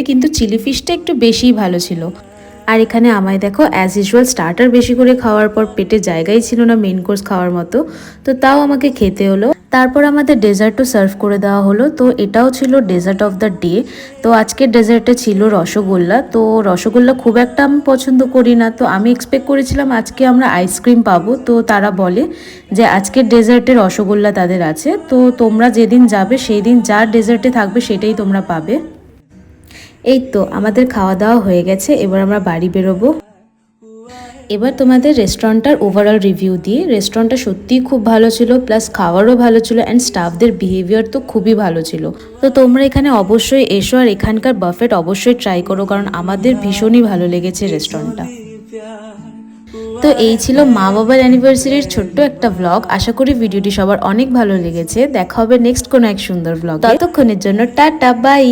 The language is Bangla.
কিন্তু চিলি ফিশটা একটু বেশিই ভালো ছিল। আর এখানে আমায় দেখো অ্যাজ ইউজুয়াল স্টার্টার বেশি করে খাওয়ার পর পেটে জায়গাই ছিল না মেন কোর্স খাওয়ার মতো, তো তাও আমাকে খেতে হলো। তারপর আমাদের ডেজার্টও সার্ভ করে দেওয়া হলো, তো এটাও ছিল ডেজার্ট অফ দ্য ডে। তো আজকের ডেজার্টে ছিল রসগোল্লা। তো রসগোল্লা খুব একটা আমি পছন্দ করি না, তো আমি এক্সপেক্ট করেছিলাম আজকে আমরা আইসক্রিম পাবো, তো তারা বলে যে আজকের ডেজার্টে রসগোল্লা তাদের আছে, তো তোমরা যেদিন যাবে সেই দিন যার ডেজার্টে থাকবে সেটাই তোমরা পাবে। এই তো আমাদের খাওয়া দাওয়া হয়ে গেছে, এবার আমরা বাড়ি বেরোবো। এবার তোমাদের রেস্টুরেন্টটার ওভারঅল রিভিউ দিয়ে, রেস্টুরেন্টটা সত্যিই খুব ভালো ছিল, প্লাস খাওয়ারও ভালো ছিল অ্যান্ড স্টাফদের বিহেভিয়ার তো খুবই ভালো ছিল। তো তোমরা এখানে অবশ্যই এসো আর এখানকার বাফেট অবশ্যই ট্রাই করো, কারণ আমাদের ভীষণই ভালো লেগেছে রেস্টুরেন্টটা। তো এই ছিল মা বাবার অ্যানিভার্সারির ছোট্ট একটা ব্লগ। আশা করি ভিডিওটি সবার অনেক ভালো লেগেছে। দেখা হবে নেক্সট কোনো এক সুন্দর ব্লগ। ততক্ষণের জন্য টাটা বাই।